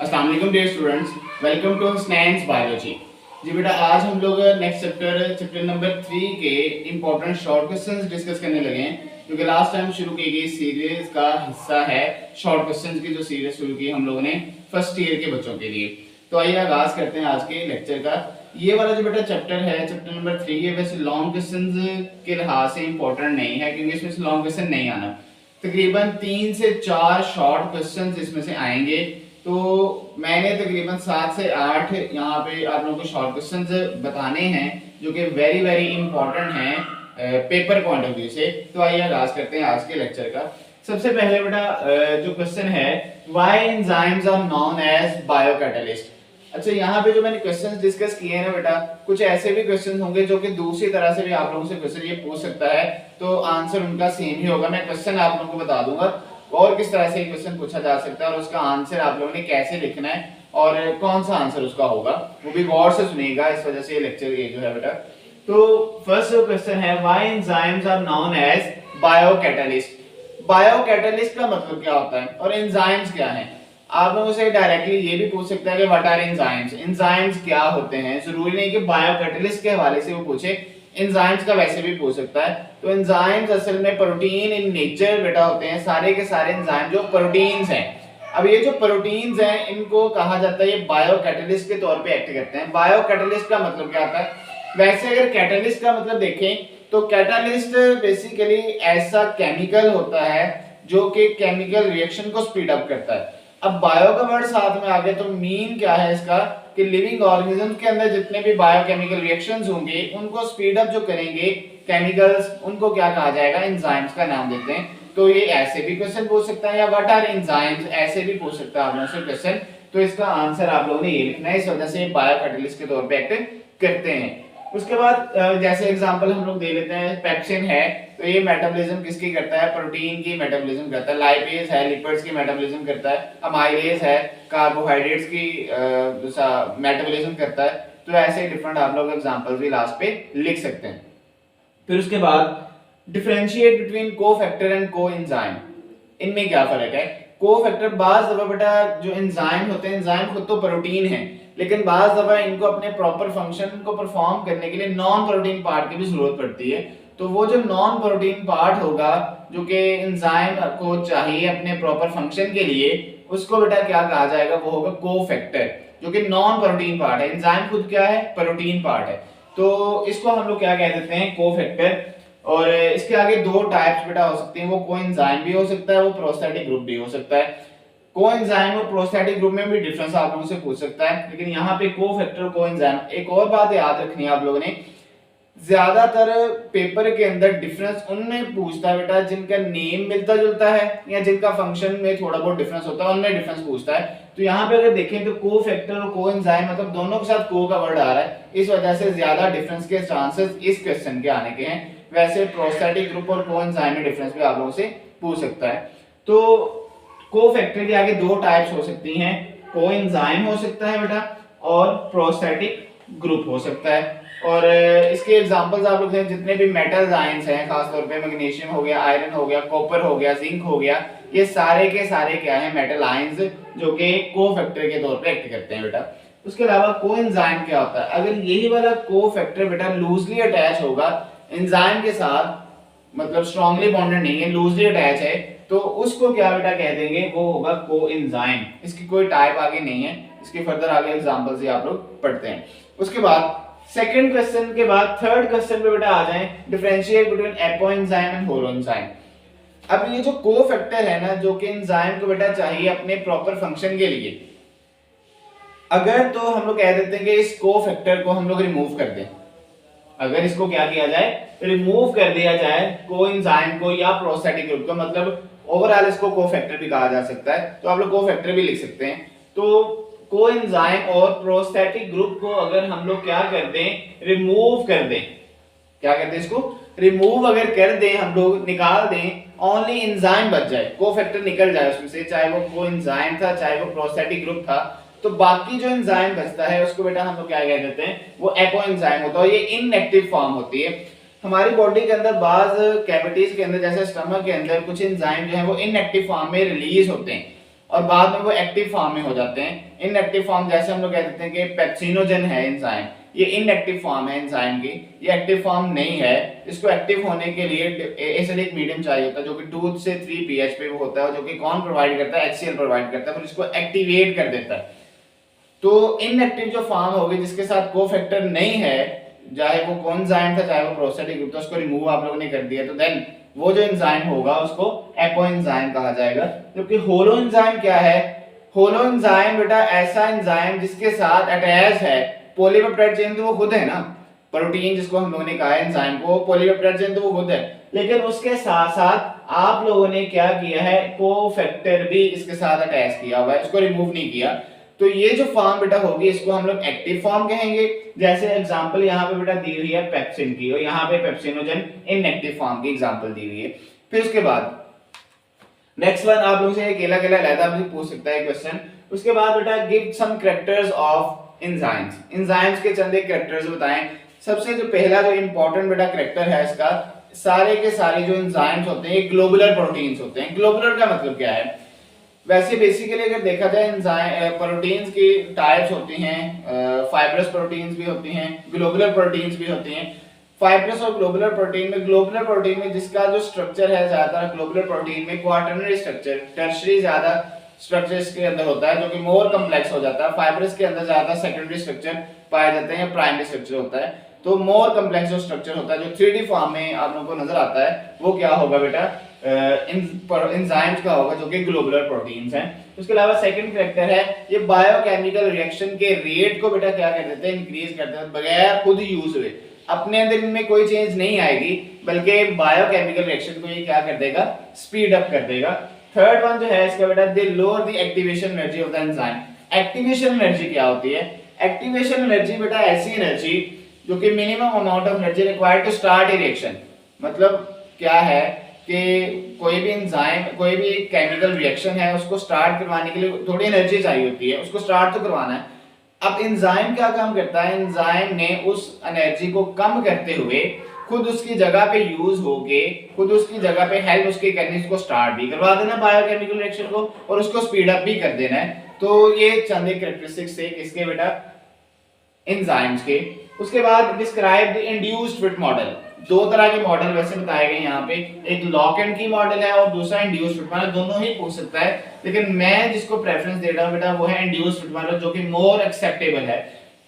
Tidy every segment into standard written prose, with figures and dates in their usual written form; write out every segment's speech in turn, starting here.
अस्सलाम वालेकुम dear students, welcome to स्नैंस बायोलॉजी। जी बेटा, आज हम लोग नेक्स्ट चैप्टर नंबर 3 के इंपॉर्टेंट शॉर्ट क्वेश्चंस डिस्कस करने लगे हैं, क्योंकि लास्ट टाइम शुरू की गई सीरीज का हिस्सा है शॉर्ट क्वेश्चंस की, जो सीरीज शुरू की हम लोगों ने फर्स्ट ईयर के बच्चों के लिए। तो आइए आगाज करते हैं आज के लेक्चर का। ये वाला जो बेटा चैप्टर है, चैप्टर नंबर 3, ये वैसे लॉन्ग क्वेश्चंस के लिहाज से इंपॉर्टेंट नहीं है, क्योंकि इसमें से लॉन्ग क्वेश्चन नहीं आना। तकरीबन 3 से 4 शॉर्ट क्वेश्चंस इसमें से आएंगे। तो मैंने तकरीबन 7 से 8 यहाँ पे आप लोगों को शॉर्ट क्वेश्चंस बताने हैं, जो कि वेरी वेरी इंपॉर्टेंट हैं पेपर पॉइंट ऑफ व्यू से। तो आइए आगाज करते हैं आज के लेक्चर का। सबसे पहले बेटा जो क्वेश्चन है, why enzymes are known as biocatalyst. अच्छा, यहाँ पे जो मैंने क्वेश्चंस डिस्कस किए हैं ना बेटा, कुछ ऐसे भी क्वेश्चन होंगे जो कि दूसरी तरह से भी आप लोगों से क्वेश्चन ये पूछ सकता है, तो आंसर उनका सेम ही होगा। मैं क्वेश्चन आप लोगों को बता दूंगा और किस तरह से क्वेश्चन पूछा जा सकता है, और उसका आंसर आप लोगों ने कैसे लिखना है और कौन सा आंसर उसका होगा, वो भी गौर से सुनिएगा, इस वजह से ये लेक्चर ये जो है बेटा। तो फर्स्ट जो क्वेश्चन है, why enzymes are known as biocatalyst. Biocatalyst का मतलब क्या होता है और एंजाइम्स क्या है। आप लोगों से डायरेक्टली ये भी पूछ सकता है कि व्हाट आर एंजाइम्स, एंजाइम्स क्या होते हैं। जरूरी नहीं कि बायोकैटलिस्ट के हवाले से वो पूछे, एंजाइम्स का वैसे भी पूछ सकता है। तो एंजाइम्स असल में प्रोटीन इन नेचर बेटा होते हैं, सारे के सारे एंजाइम जो प्रोटीन्स हैं। अब ये जो प्रोटीन्स हैं, इनको कहा जाता है ये बायोकैटलिस्ट के तौर पे एक्ट करते हैं। बायोकैटलिस्ट का मतलब क्या होता है, वैसे अगर कैटलिस्ट का मतलब देखें तो कैटलिस्ट बेसिकली ऐसा केमिकल होता है जो कि केमिकल रिएक्शन को स्पीड अप करता है। अब बायो का वर्ड साथ में आ गया तो मीन क्या है इसका, कि लिविंग ऑर्गेनिज्म के अंदर जितने भी बायोकेमिकल रिएक्शंस होंगे उनको स्पीड अप जो करेंगे केमिकल्स, उनको क्या कहा जाएगा, एंजाइम्स का नाम देते हैं। तो ये ऐसे भी क्वेश्चन पूछ सकता है, या व्हाट आर एंजाइम्स ऐसे भी पूछ सकता है आप लोगों से क्वेश्चन। तो इसका आंसर आप लोगों ने ये लिखना है, इस वजह से बायोकैटलिस्ट के तौर पे एक्ट करते हैं। उसके बाद जैसे एग्जांपल हम लोग दे लेते हैं, पेप्सिन है, तो ये मेटाबॉलिज्म किसकी करता है, प्रोटीन की मेटाबॉलिज्म करता है। लाइपेज है, लिपिड्स की मेटाबॉलिज्म करता है। अमाइलेज है, कार्बोहाइड्रेट्स की मेटाबॉलिज्म करता है। तो ऐसे डिफरेंट आप लोग एग्जांपल्स भी लास्ट पे लिख सकते हैं। फिर उसके बाद differentiate between cofactor and coenzyme, इनमें क्या फर्क है। कोफैक्टर बाज दफा बेटा जो एंजाइम होते हैं, एंजाइम खुद तो प्रोटीन है, लेकिन बाज दफा इनको अपने प्रॉपर फंक्शन को परफॉर्म करने के लिए नॉन प्रोटीन पार्ट की भी जरूरत पड़ती है। तो वो जो नॉन प्रोटीन पार्ट होगा जो कि एंजाइम को चाहिए अपने प्रॉपर फंक्शन के लिए, उसको बेटा क्या कहा जाएगा, वो होगा कोफैक्टर, जो कि नॉन प्रोटीन पार्ट है। एंजाइम खुद क्या है, प्रोटीन पार्ट है, तो इसको हम लोग क्या कह देते हैं, कोफैक्टर। और इसके आगे दो टाइप्स बेटा हो सकती हैं, वो कोएंजाइम भी हो सकता है, वो प्रोस्थेटिक ग्रुप भी हो सकता है। कोएंजाइम और प्रोस्थेटिक ग्रुप में भी डिफरेंस आप लोगों से पूछ सकता है, लेकिन यहाँ पे कोफैक्टर कोएंजाइम। एक और बात याद रखनी है आप लोगों ने, ज्यादातर पेपर के अंदर डिफरेंस उनमें पूछता है बेटा जिनका नेम मिलता जुलता है या जिनका फंक्शन में थोड़ा बहुत डिफरेंस होता है, उनमें डिफरेंस पूछता है। तो यहाँ पे अगर देखें तो कोफैक्टर और कोएंजाइम मतलब दोनों के साथ को का वर्ड आ रहा है, इस वजह से ज्यादा डिफरेंस के चांसेस इस क्वेश्चन के आने के हैं। वैसे प्रोस्थेटिक ग्रुप और कोएंजाइम में डिफरेंस भी आप लोगों से पूछ सकता है। तो कोफैक्टर के आगे दो टाइप्स हो सकती हैं, कोएंजाइम हो सकता है बेटा और प्रोस्थेटिक ग्रुप हो सकता है। और इसके एग्जांपल्स आप लोग देखें, जितने भी मेटल्स आयंस हैं, खासतौर पे मैग्नीशियम हो गया, आयरन हो गया, कॉपर हो गया, जिंक हो गया, ये सारे के सारे क्या है, मेटल आयंस जो कि कोफैक्टर के तौर पे एक्ट करते हैं बेटा। उसके अलावा कोएंजाइम क्या होता है, अगर यही वाला कोफैक्टर बेटा लूजली अटैच होगा एंजाइम के साथ, मतलब स्ट्रांगली बॉन्डेड नहीं है, लूजली अटैच है, तो उसको क्या बेटा कह देंगे, वो होगा कोएंजाइम। इसकी कोई टाइप आगे नहीं है, इसके फर्दर आगे एग्जांपल्स ही आप लोग पढ़ते हैं। उसके बाद सेकंड क्वेश्चन के बाद थर्ड क्वेश्चन पे बेटा आ जाएं, डिफरेंशिएट बिटवीन एपोएंजाइम एंड होलोएंजाइम। अब ये जो कोफैक्टर है ना, जो कि एंजाइम को बेटा चाहिए अपने प्रॉपर फंक्शन के लिए, अगर तो हम लोग कह देते हैं कि इस कोफैक्टर को हम लोग रिमूव कर दें, अगर इसको क्या किया जाए, रिमूव कर दिया जाए कोएंजाइम को या प्रोस्थेटिक ग्रुप को, मतलब ओवरऑल इसको कोफैक्टर भी कहा जा सकता है, तो आप लोग कोफैक्टर भी लिख सकते हैं। तो कोएंजाइम और प्रोस्थेटिक ग्रुप को अगर हम लोग क्या कर दें, रिमूव कर दें, क्या कहते हैं इसको, रिमूव अगर कर दें, हम लोग निकाल दें, ओनली एंजाइम बच जाए, कोफैक्टर निकल जाए उसमें से, चाहे वो कोएंजाइम था चाहे वो प्रोस्थेटिक ग्रुप था, तो बाकी जो एंजाइम बचता है उसको बेटा हम लोग क्या कह देते हैं, वो एपोएंजाइम होता है। ये इनएक्टिव फॉर्म होती है। हमारी बॉडी के अंदर बाज कैविटीज के अंदर, जैसे स्टमक के अंदर, कुछ एंजाइम जो है वो इनएक्टिव फॉर्म में रिलीज होते हैं, और बाद में वो एक्टिव फॉर्म में हो जाते हैं। इनएक्टिव फॉर्म जैसे हम लोग कह देते हैं कि पेप्सिनोजन है एंजाइम, ये इनएक्टिव फॉर्म है एंजाइम की, ये एक्टिव फॉर्म नहीं है। इसको एक्टिव होने के लिए एसिडिक मीडियम चाहिए होता है जो कि 2 से 3 pH पे वो होता है, जो कि कौन प्रोवाइड करता है, HCl प्रोवाइड करता है, फिर इसको एक्टिवेट कर देता है। तो इनएक्टिव जो फॉर्म होगी जिसके साथ कोफैक्टर नहीं है, चाहे वो कोएंजाइम था चाहे वो प्रोस्टेटिक ग्रुप था, उसको रिमूव आप लोगों ने कर दिया, तो देन वो जो एंजाइम होगा उसको एपोएंजाइम कहा जाएगा। क्योंकि होलो एंजाइम क्या है, होलो एंजाइम बेटा ऐसा एंजाइम जिसके साथ अटैच है पॉलीपेप्टाइड चेन, तो वो खुद है ना, प्रोटीन जिसको हम लोगों ने कहा है एंजाइम को, पॉलीपेप्टाइड चेन तो वो खुद है, लेकिन उसके साथ साथ आप लोगों ने क्या किया है, कोफैक्टर भी इसके साथ अटैच किया हुआ है, इसको रिमूव नहीं किया। तो ये जो फॉर्म बेटा होगी इसको हम लोग एक्टिव फॉर्म कहेंगे। जैसे एग्जांपल यहाँ पे बेटा दी हुई है पेप्सिन की, और यहाँ पे पेप्सिनोजन इनएक्टिव फॉर्म की एग्जांपल दी हुई है। फिर उसके बाद नेक्स्ट वन आप लोगों से अकेला अकेला अलग भी पूछ सकता है क्वेश्चन। उसके बाद बेटा give some characters of enzymes, enzymes के चंद कैरेक्टर्स बताएं। सबसे जो पहला जो इंपॉर्टेंट बेटा कैरेक्टर है इसका, सारे के सारे जो एंजाइम्स होते हैं ग्लोबुलर प्रोटीन्स होते हैं। ग्लोबुलर का मतलब क्या है, वैसे बेसिकली अगर देखा जाए प्रोटीन्स की टाइप्स होती हैं, फाइब्रस प्रोटीन्स भी होती हैं, ग्लोबुलर प्रोटीन्स भी होती हैं। फाइब्रस और ग्लोबुलर प्रोटीन में, ग्लोबुलर प्रोटीन में जिसका जो स्ट्रक्चर है ज्यादातर ग्लोबुलर प्रोटीन में क्वाटरनरी स्ट्रक्चर, टर्शरी ज्यादा स्ट्रक्चर इसके अंदर होता है जो कि मोर कॉम्प्लेक्स हो जाता है। फाइब्रस के अंदर ज्यादा सेकेंडरी स्ट्रक्चर पाए जाते हैं या प्राइमरी स्ट्रक्चर होता है। तो मोर कॉम्प्लेक्स जो स्ट्रक्चर होता है जो 3D फॉर्म में आप लोगों को नजर आता है वो क्या होगा बेटा, एंजाइम्स का होगा जो कि ग्लोबुलर प्रोटीन्स हैं। उसके अलावा सेकंड कैरेक्टर है, ये बायोकेमिकल रिएक्शन के रेट को बेटा क्या कर देते हैं, इंक्रीज कर देते हैं, बगैर खुद यूज हुए, अपने अंदर इनमें कोई चेंज नहीं आएगी बल्कि बायोकेमिकल रिएक्शन को ये क्या कर देगा, स्पीड अप कर देगा। थर्ड वन जो है इसका बेटा, they lower the activation energy of the enzyme. Activation energy क्या होती है, एक्टिवेशन एनर्जी बेटा ऐसी एनर्जी जो कि minimum amount of energy required to start a reaction. मतलब क्या है कि कोई भी एंजाइम, कोई भी केमिकल रिएक्शन है, उसको स्टार्ट करवाने के लिए थोड़ी एनर्जी चाहिए होती है, उसको स्टार्ट तो करवाना है। अब एंजाइम क्या काम करता है, एंजाइम ने उस एनर्जी को कम करते हुए खुद उसकी जगह पे यूज होके, खुद उसकी जगह पे हेल्प उसकी करनी, उसको स्टार्ट भी करवा देना बायोकेमिकल रिएक्शन को, और उसको स्पीड अप भी कर देना है। तो ये चंद कैरेक्टरिस्टिक्स है किसके बेटा, एंजाइम्स के। उसके बाद describe the induced fit model. दो तरह के मॉडल वैसे बताए गए यहाँ पे, एक लॉक एंड की मॉडल है और दूसरा इंड्यूस्ड फिट मॉडल। दोनों ही पूछ सकता है, लेकिन मैं जिसको प्रेफरेंस दे रहा हूँ बेटा वो है इंड्यूस्ड फिट मॉडल, जो कि मोर एक्सेप्टेबल है।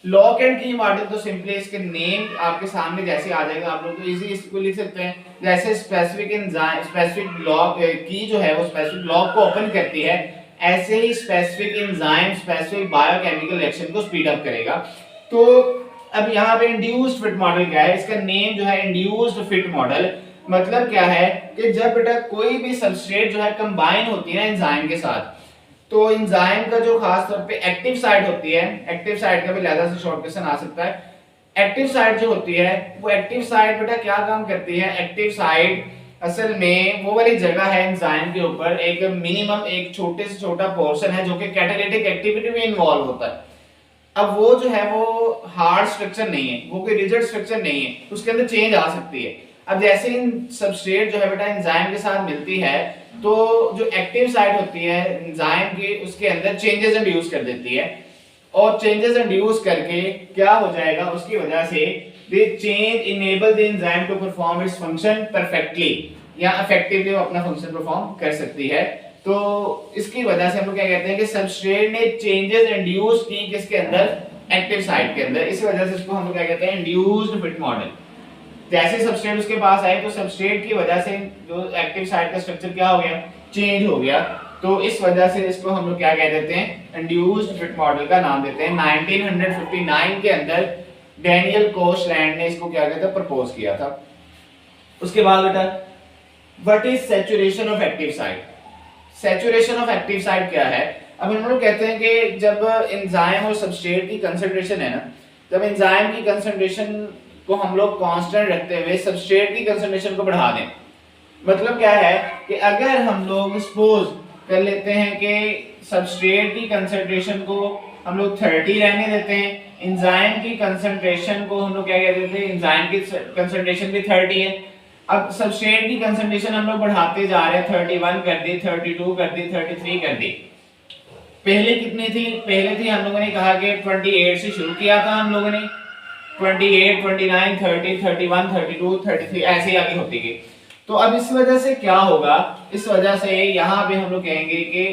लॉक एंड की मॉडल तो सिंपली इसके नेम आपके सामने जैसे आ जाएगा, आप लोग तो इजी इसको लिख सकते हैं। जैसे स्पेसिफिक एंजाइम, स्पेसिफिक लॉक की जो है वो स्पेसिफिक लॉक को ओपन करती है, ऐसे ही specific enzyme specific biochemical reaction को स्पीड अप करेगा। तो अब यहाँ पे इंड्यूस्ड फिट मॉडल क्या है, इसका नेम जो है इंड्यूस्ड फिट मॉडल। मतलब क्या है कि जब बेटा कोई भी सबस्ट्रेट जो है कंबाइन होती है एंजाइम के साथ, तो एंजाइम का जो खास तौर पे एक्टिव साइट होती है, एक्टिव साइट का भी ज़्यादा से शॉर्ट क्वेश्चन आ सकता है। एक्टिव साइट जो होती है वो एक्टिव साइट बेटा क्या काम करती है, एक्टिव साइट असल में वो वाली जगह है एंजाइम के ऊपर, एक मिनिमम एक छोटे से छोटा पोर्शन है जो कि कैटालिटिक एक्टिविटी में इन्वॉल्व होता है। अब वो जो है वो हार्ड स्ट्रक्चर नहीं है, वो कोई रिजिड स्ट्रक्चर नहीं है, उसके अंदर चेंज आ सकती है। अब जैसे इन सबस्ट्रेट जो है बेटा एंजाइम के साथ मिलती है, तो जो एक्टिव साइट होती है एंजाइम की उसके अंदर चेंजेस इंड्यूस कर देती है, और चेंजेस इंड्यूस करके क्या हो जाएगा, उसकी वजह से the change enable the enzyme to perform its function perfectly, या इफेक्टिवली वो अपना फंक्शन परफॉर्म कर सकती है। तो इसकी वजह से हम लोग क्या कहते हैं कि सबस्ट्रेट ने चेंजेस इंड्यूस की किसके अंदर, एक्टिव साइट के अंदर। इसी वजह से इसको हम लोग क्या कहते हैं, इंड्यूस्ड फिट मॉडल। जैसे सबस्ट्रेट उसके पास आए तो सबस्ट्रेट की वजह से जो एक्टिव साइट का स्ट्रक्चर क्या हो गया, चेंज हो गया। तो इस वजह से इसको हम लोग क्या कह देते हैं, इंड्यूस्ड फिट मॉडल का नाम देते हैं। 1959 के अंदर डैनियल कोशलैंड ने इसको क्या कहते हैं, प्रपोज किया था। उसके बाद बेटा what is saturation of active site. Saturation of active site क्या है, अब हम लोग कहते हैं कि जब एंजाइम और सबस्ट्रेट की कंसंट्रेशन है ना, जब एंजाइम की कंसंट्रेशन को हम लोग कांस्टेंट रखते हुए सबस्ट्रेट की कंसंट्रेशन को बढ़ा दें। मतलब क्या है कि अगर हम लोग सपोज कर लेते हैं कि सबस्ट्रेट की कंसंट्रेशन को हम लोग 30 रहने देते हैं, एंजाइम की कंसंट्रेशन को हम लोग क्या कह देते हैं, एंजाइम की कंसंट्रेशन भी 30 है। अब सबस्ट्रेट की कंसंट्रेशन हम लोग बढ़ाते जा रहे हैं, 31 कर दी, 32 कर दी, 33 कर दी। पहले कितनी थी, पहले थी हम लोगों ने कहा कि 28 से शुरू किया था हम लोगों ने, 28, 29, 30, 31, 32, 33 ऐसे ही आगे होती गई। तो अब इस वजह से क्या होगा, इस वजह से यहाँ पे हम लोग कहेंगे कि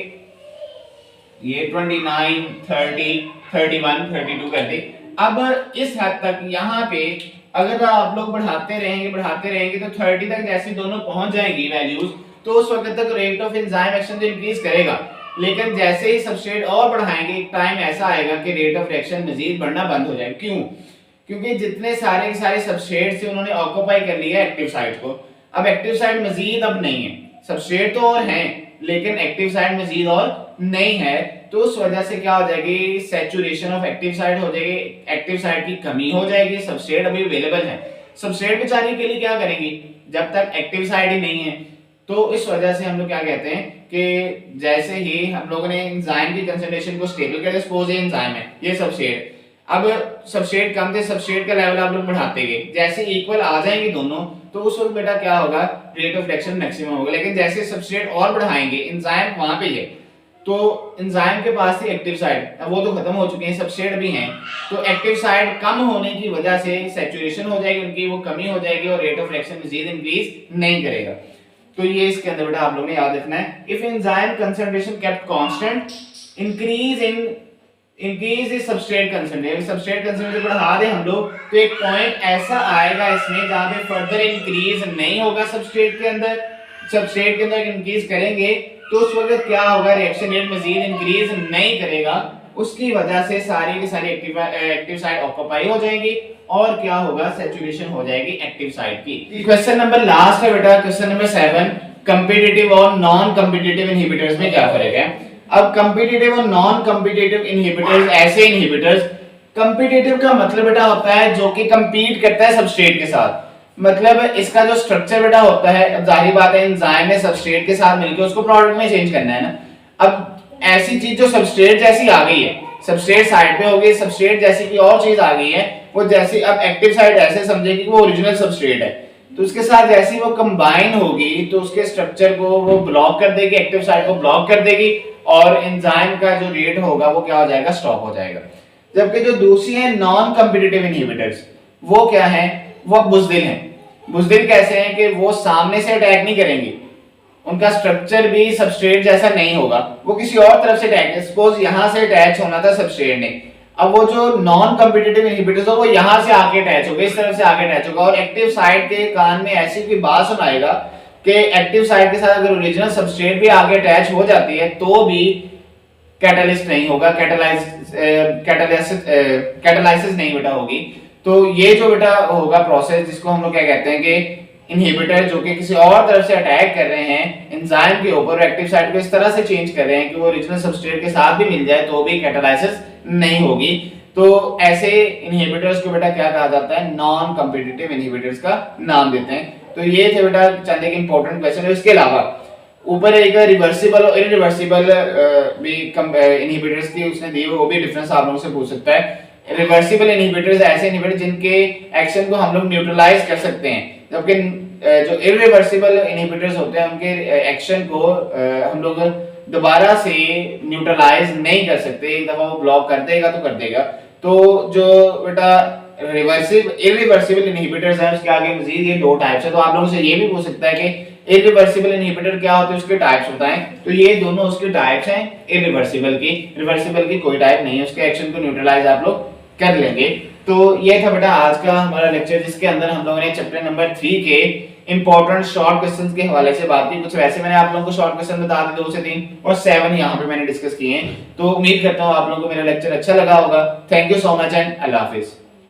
ये 29, 30, 31, 32 कर दी। अब इस हद तक यहाँ पे अगर आप लोग बढ़ाते रहेंगे तो 30 तक जैसे दोनों पहुंच जाएंगी वैल्यूज, तो उस वक्त तक रेट ऑफ एंजाइम एक्शन तो इंक्रीज करेगा। लेकिन जैसे ही सबस्ट्रेट और बढ़ाएंगे एक टाइम ऐसा आएगा कि रेट ऑफ रिएक्शन मजीद बढ़ना बंद हो जाएगा। क्यों? क्योंकि जितने सारे के सारे सबस्ट्रेट से उन्होंने ऑक्यूपाई कर लिया एक्टिव साइट को, अब एक्टिव साइट मजीद अब नहीं है। सबस्ट्रेट तो और हैं लेकिन एक्टिव साइट मजीद और नहीं है, तो उस वजह से क्या हो जाएगी, सैचुरेशन ऑफ एक्टिव साइट हो जाएगी, एक्टिव साइट की कमी हो जाएगी। सबस्ट्रेट अभी अवेलेबल है, सबस्ट्रेट बेचारी के लिए क्या करेंगी जब तक एक्टिव साइट ही नहीं है। तो इस वजह से हम लोग क्या कहते हैं कि जैसे ही हम लोगों ने एंजाइम की कंसंट्रेशन को स्टेबल कर दिया, सपोज ये एंजाइम है, ये सबस्ट्रेट, अब सबस्ट्रेट कम थे, सबस्ट्रेट का लेवल आप लोग बढ़ाते गए, जैसे इक्वल आ जाएंगे दोनों तो उस वक्त बेटा क्या होगा, रेट ऑफ रिएक्शन मैक्सिमम होगा। लेकिन जैसे सबस्ट्रेट और बढ़ाएंगे, एंजाइम वहां पे है तो एंजाइम के पास थी एक्टिव साइट, अब वो तो खत्म हो चुके हैं, सबस्ट्रेट भी हैं, तो एक्टिव साइट कम होने की वजह से सैचुरेशन हो जाएगी उनकी, वो कमी हो जाएगी और रेट ऑफ रिएक्शन मजीद इंक्रीज नहीं करेगा। तो ये इसके अंदर बेटा आप लोगों ने याद रखना है, if enzyme concentration kept constant, increase is substrate concentration, substrate concentration बढ़ा दे हम लोग तो एक पॉइंट ऐसा आएगा इसमें जहां पे फर्दर इंक्रीज नहीं होगा सबस्ट्रेट के अंदर, सबस्ट्रेट के अंदर इंक्रीज करेंगे तो उस वक्त क्या होगा, रिएक्शन रेट मजीद इंक्रीज नहीं करेगा, उसकी वजह से सारी की सारी एक्टिव साइट ऑक्यूपाई हो जाएगी और क्या होगा, सैचुरेशन हो जाएगी एक्टिव साइट की। क्वेश्चन नंबर लास्ट है बेटा, क्वेश्चन नंबर 7, कॉम्पिटिटिव और नॉन कॉम्पिटिटिव इनहिबिटर्स में क्या फर्क है। अब कॉम्पिटिटिव और नॉन कॉम्पिटिटिव इनहिबिटर्स, ऐसे इनहिबिटर्स, कॉम्पिटिटिव का मतलब बेटा होता है जो कि कंपीट करता है सबस्ट्रेट के साथ, मतलब इसका जो स्ट्रक्चर बेटा होता है, अब जाहिर बात है एंजाइम ने सबस्ट्रेट के साथ मिलकर उसको प्रोडक्ट में चेंज करना है ना। अब ऐसी चीज जो सबस्ट्रेट जैसी आ गई है, सबस्ट्रेट साइड पे हो गई, सबस्ट्रेट जैसी की और चीज आ गई है, वो जैसी अब एक्टिव साइट ऐसे समझेगी कि वो ओरिजिनल सबस्ट्रेट है, तो उसके साथ जैसी वो कंबाइन होगी तो उसके स्ट्रक्चर को वो ब्लॉक कर देगी, एक्टिव साइट को ब्लॉक कर देगी और एंजाइम का जो रेट होगा वो क्या हो जाएगा, स्टॉप हो जाएगा। जबकि जो दूसरी है नॉन कॉम्पिटिटिव इनहिबिटर्स, वो क्या है, वो बुज़दिल है। बुज़दिल कैसे हैं कि वो सामने से अटैक नहीं करेंगे, उनका स्ट्रक्चर भी सबस्ट्रेट जैसा नहीं होगा, वो किसी और तरफ से अटैक, सपोज यहां से अटैच होना था सबस्ट्रेट ने, अब वो जो नॉन कॉम्पिटिटिव इनहिबिटर्स हो वो यहां से आके अटैच होगा, इस तरफ से आके अटैच होगा और एक्टिव साइट के कान में ऐसी कोई बात सुनाएगा कि एक्टिव साइट के साथ अगर ओरिजिनल सबस्ट्रेट भी आगे अटैच हो जाती है तो भी कैटालिस्ट नहीं होगा, कैटालाइसिस नहीं बेटा होगी। तो ये जो बेटा होगा प्रोसेस, जिसको हम लोग क्या कहते हैं कि इनहिबिटर जो कि किसी और तरफ से अटैक कर रहे हैं एंजाइम के ऊपर, एक्टिव साइट को इस तरह से चेंज कर रहे हैं कि वो ओरिजिनल सबस्ट्रेट के साथ भी मिल जाए तो भी कैटालाइसिस नहीं होगी। तो ऐसे इनहिबिटर्स को बेटा क्या कहा जाता है, नॉन कॉम्पिटिटिव इनहिबिटर्स का नाम देते हैं। तो ये थे बेटा चंद एक इंपॉर्टेंट क्वेश्चन है। इसके अलावा ऊपर एक रिवर्सिबल और इरिवर्सिबल भी इनहिबिटर्स की उसने दी, वो भी डिफरेंस आप लोगों से पूछ सकता है। रिवर्सिबल इनहिबिटर्स ऐसे इनहिबिटर जिनके एक्शन को हम लोग न्यूट्रलाइज कर सकते हैं, जबकि जो इरिवर्सिबल इनहिबिटर्स होते हैं उनके एक्शन को हम लोग दोबारा से न्यूट्रलाइज नहीं कर सकते, एक दफा वो ब्लॉक कर देगा तो कर देगा। तो जो बेटा इरिवर्सिबल इनहिबिटर्स है उसके आगे मजीद ये दो टाइप्स है। तो आप लोगों से ये भी पूछ सकता है कि इरिवर्सिबल इनहिबिटर क्या होते हैं, उसके टाइप्स बताएं। तो ये दोनों उसके टाइप्स हैं इरिवर्सिबल की, रिवर्सिबल की कोई टाइप नहीं है, उसके एक्शन को न्यूट्रलाइज आप लोग कर लेंगे। तो ये था बेटा आज का हमारा लेक्चर, जिसके अंदर हम लोगों ने चैप्टर नंबर 3 के इंपॉर्टेंट शॉर्ट क्वेश्चंस के हवाले से बात की। कुछ वैसे मैंने आप लोगों को शॉर्ट क्वेश्चन बता दिए 2 से 3 और 7 यहाँ पे मैंने डिस्कस किए हैं। तो उम्मीद करता हूँ आप लोगों को मेरा लेक्चर अच्छा लगा होगा। Thank you so much and Allah Hafiz.